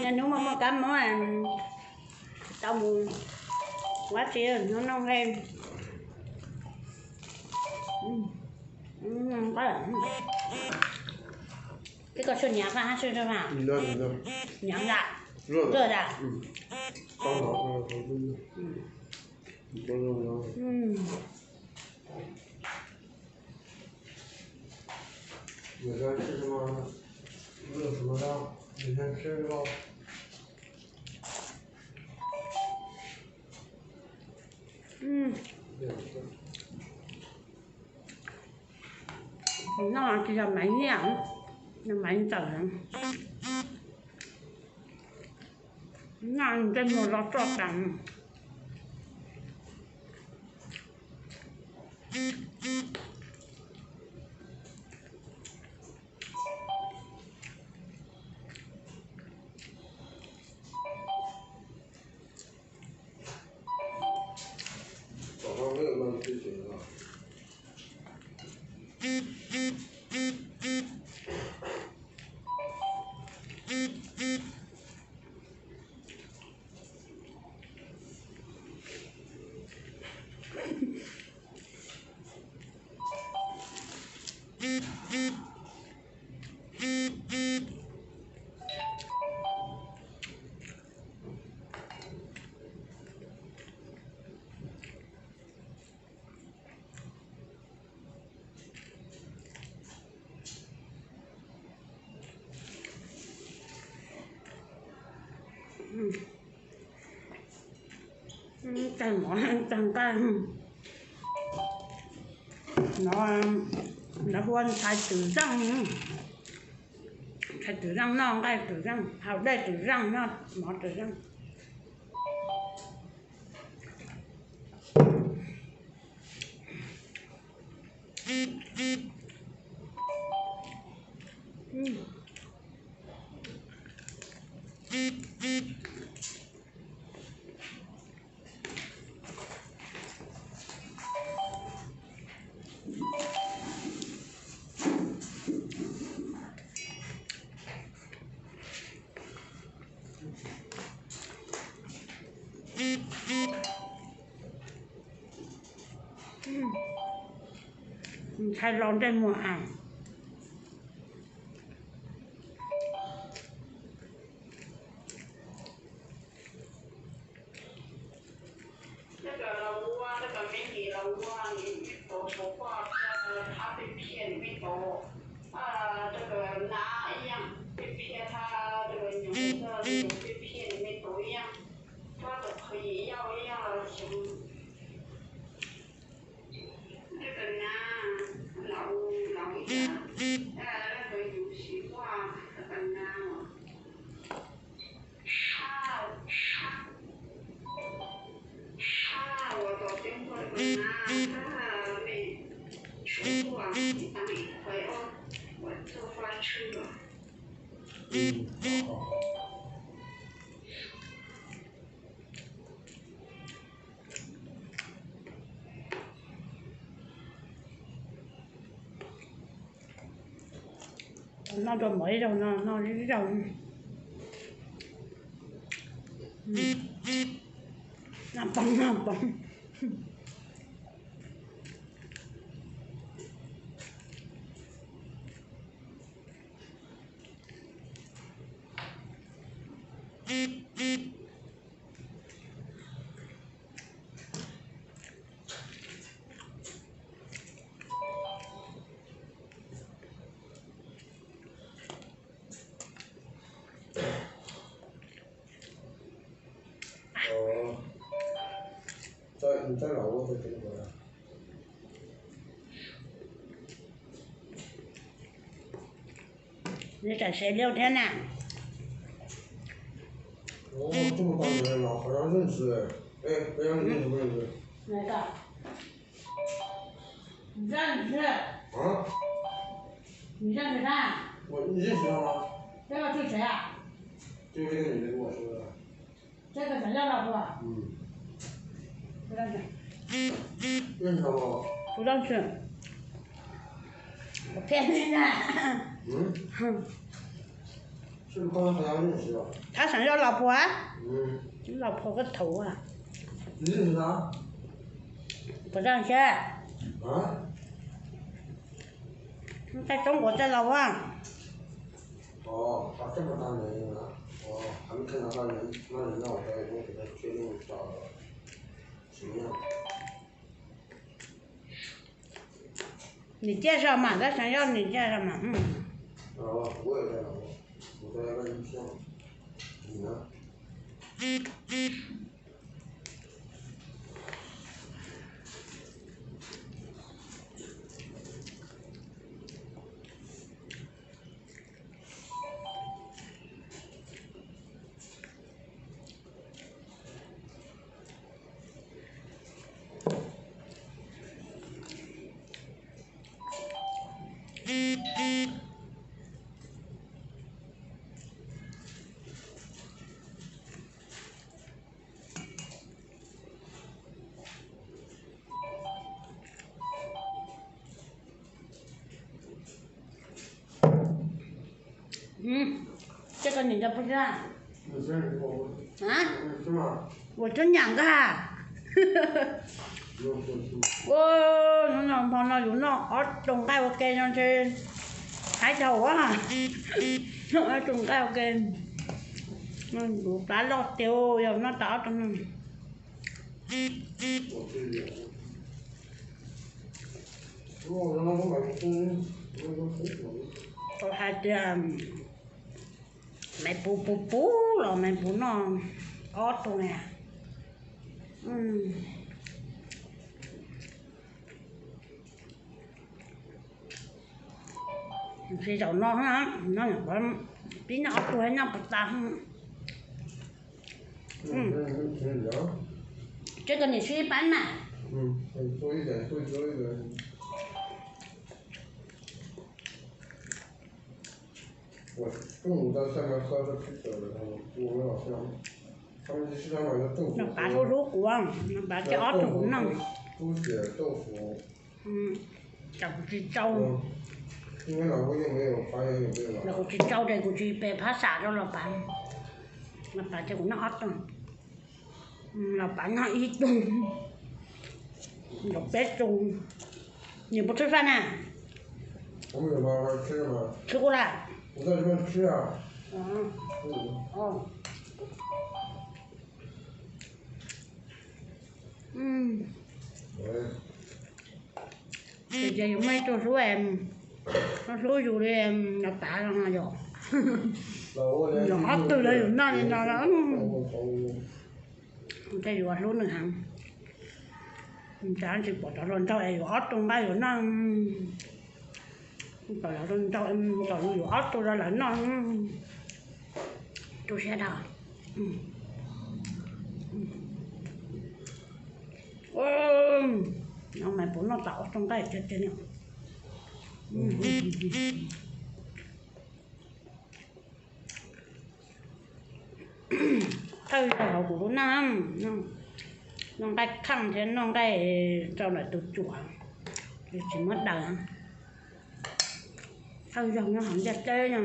Nhà nếu mà cắm mà tao muốn quá tiền nó nông em quá là cái có xuân nhạc ha xuân vào nhạc đã热đã你在吃什么？热什么的？你先吃这个。nó chỉ là mấy nhàng là mấy tờ nó trên một lọ trọt đằng早上没有让自己了。cái món chẳng cái nó huân thay tử răng nó đây tử răng hào đây tử răng nó món tử răng thay lon trên mùa hàng nó rồi mới rồi nó đi rồi nó bông你在哪我会跟回来。你在谁聊天呢？哦，这么大年了，好像认识哎。哎，北洋你认识不认识？哪个？你认识？啊？你认识他？你认识他吗？这个是谁啊？就是这个女的跟我说的。这个谁家老婆？不认识。认识他吗？不认识。我骗你的。是不是刚才好像认识吧？他想要老婆啊？嗯。你老婆个头啊！你认识他？不认识。啊？在中国在老挝。哦，他这么大年龄了，哦，还没看到他人，那人让我给他确定找什么样？你介绍嘛，他想要你介绍嘛，嗯。我也在老挝，我在万宁县，你呢？嗯，这个你都不知道。你生日过不？啊？是吗？我生2个啊。不用说清。我男朋友有那我仲介我寄上去海頭啊，我仲介我寄，我打落掉又那打中。我这里，如果让我买空，那个红酒。我还这mày bù rồi mày bù nó ót rồi nè. Khi đầu nó nhận bấm tí nó ót rồi nó bật tăng. 这个你吃一般嘛。多一点，多一点。我中午在下面喝的啤酒的，我们好像，他们去市场买的豆腐。那白叔叔光，那白叫熬煮呢。猪血豆腐。找只粥。因为老婆又没有发现有这个。那个只粥这个只白拍啥着老板，那白这个那熬煮，老板他一顿，老白粥，你不吃饭呢？我们有吗？我吃了吗？吃过了。我在这边吃啊。哦。姐姐有没做书em？做书อยู่เลยเราตาเราหน่อยอยู่เราอัดตัวเลยอยู่นั่นนี่นั่นแล้วจะอยู่อัดรู้หนึ่งครั้งจะจะปวดตอนเจ้าอยู่อัดตรงได้อยู่นั่นตอนเจ้าตอนอยู่อัดตัวแล้วนั่นตัวเสียดายnó mày bún nó tạo trong cái chết chết nhở. Thôi tao của nó cái khăn thế nó cái cho lại từ chùa chỉ mất đời thôi giờ nó hẳn chết chết nha.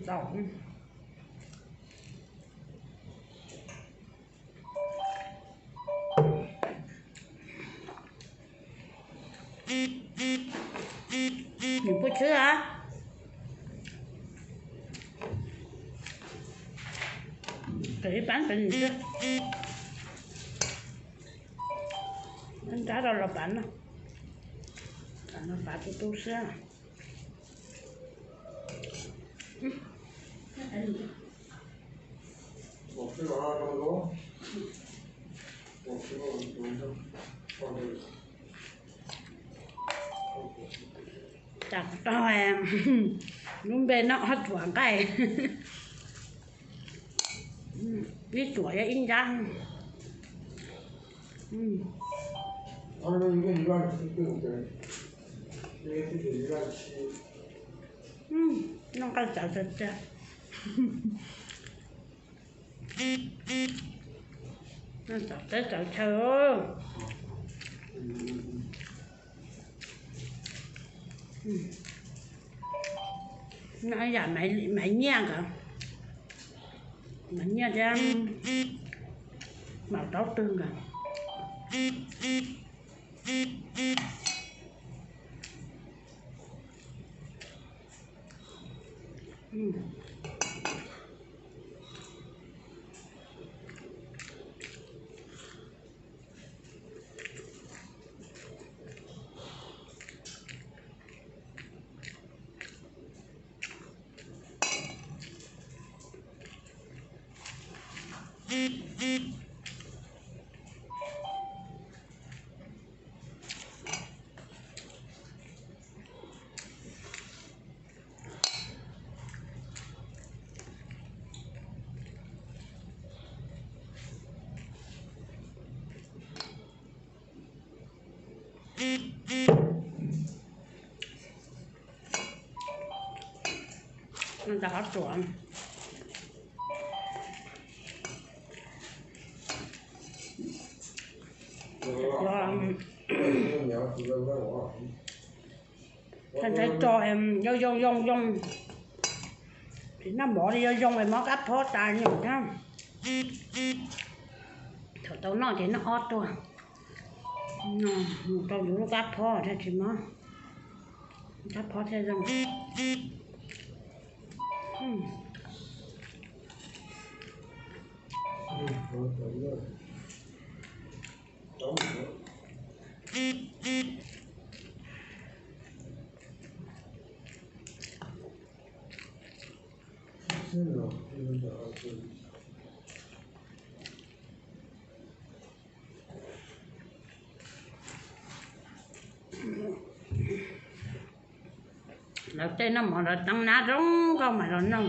Đậu. Mình có chứ hả? Kỹ bán cái gì chứ? Anh trả đâu là bạn đâu. Nó phải của tôi xe.我吃完了这么多，我吃了晚上放这里。Chặt cho em luôn bên nó hết chuẩn cái biết tuổi in ra. 他说一个1.7对不对？一个啤酒1.7。Nó có chảo chảo chảo. Nó chảo tới chảo chảo. Nó giả máy nhang cả. Máy nhang ra màu táo tương cả. Nó đỏ trộn. Thành thấy cho em dùng thì nó bỏ đi dùng em móc áp thoát tài nhiều nhá. Thở tao nói thì nó ót rồi. Tao dùng lúc áp thoát thế thì mà áp thoát thế rồi. Đầu tiên nó mở ra tăng ná rống không mà rồi nó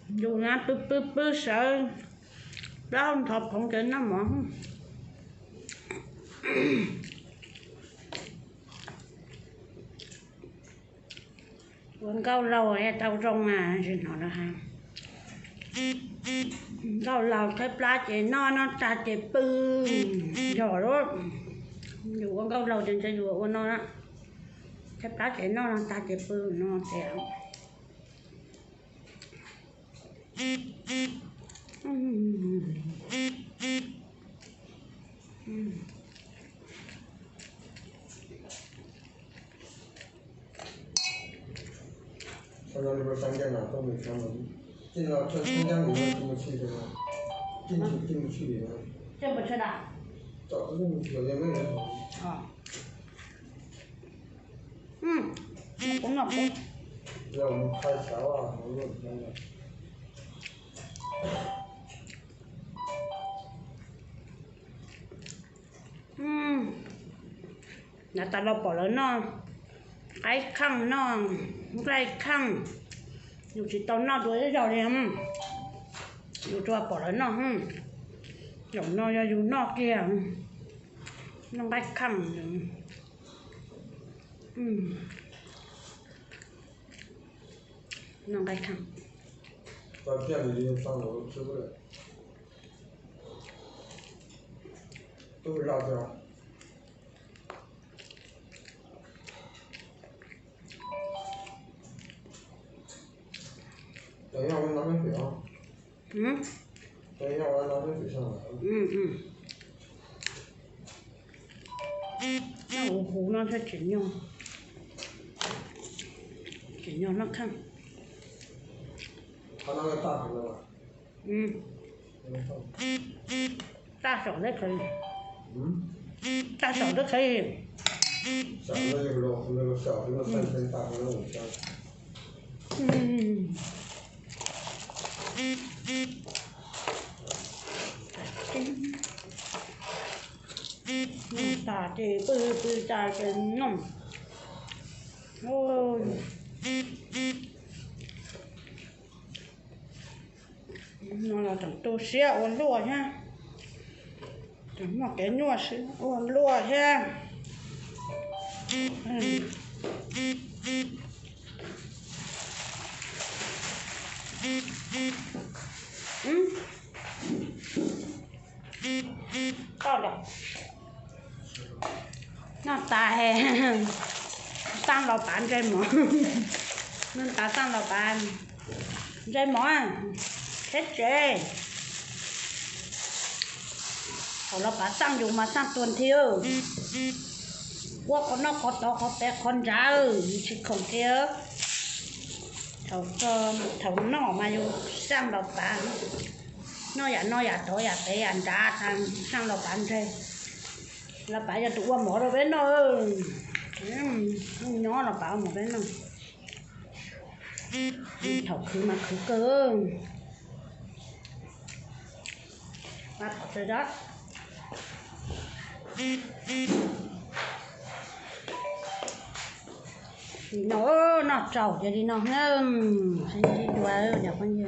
dù ná bứ sợ đó không thọp không kể nó mở quên câu lâu rồi tao rong à thì nó là hàng câu lâu thấy plá chế nó ta chế bư rồi đó dù con câu lâu trên xe dù con nó đó thấy plá chế nó ta chế bư nó sẽ现在这边商店都没开门，进到这商店里面进不去这个，进不去里面。这不吃的？早就进不去，也没人。啊。cũng ngập đi. 要我们开桥啊，什么乱七八糟。Là ta đâu bỏ lớn nó cái khăn nó cái khăn dù chỉ tao nó đuổi rồi đi em dù cho bỏ lớn nó dù nó dù nó kia nó cái khăn nó cái khăn 在店里上楼吃不了，都是辣椒。等一下，我拿瓶水啊。等一下，我拿瓶水上来。nó hú nó sẽ chuyển nhau nó khăn. 他那个大瓶的吧？大手的可以。大手的可以。小的就是那个小瓶的3000，大瓶的5000。Tả thì bư tả cái nồng. Ôi. Nó là thằng tô xía uống lúa nha. Thằng một cái nhua xí uống lúa nha. sang老板这么，能打上老板，这么，hết rồi. Họ là bà sang dùng mà sang tuần thiêu. Qua con nó có to có bé con ra chứ không thiêu. Thầu nó mà dùng sang老板. Nó giả tối giả tế ăn ra sang老板đây. Là bà cho tụi mỏ rồi bên nó. Nó là bảo một bên nó. Thầu khứ mà khứ cơ. Bắt rồi đó. Nó trầu cho đi nó. Xin đi đùa đẹp con gì.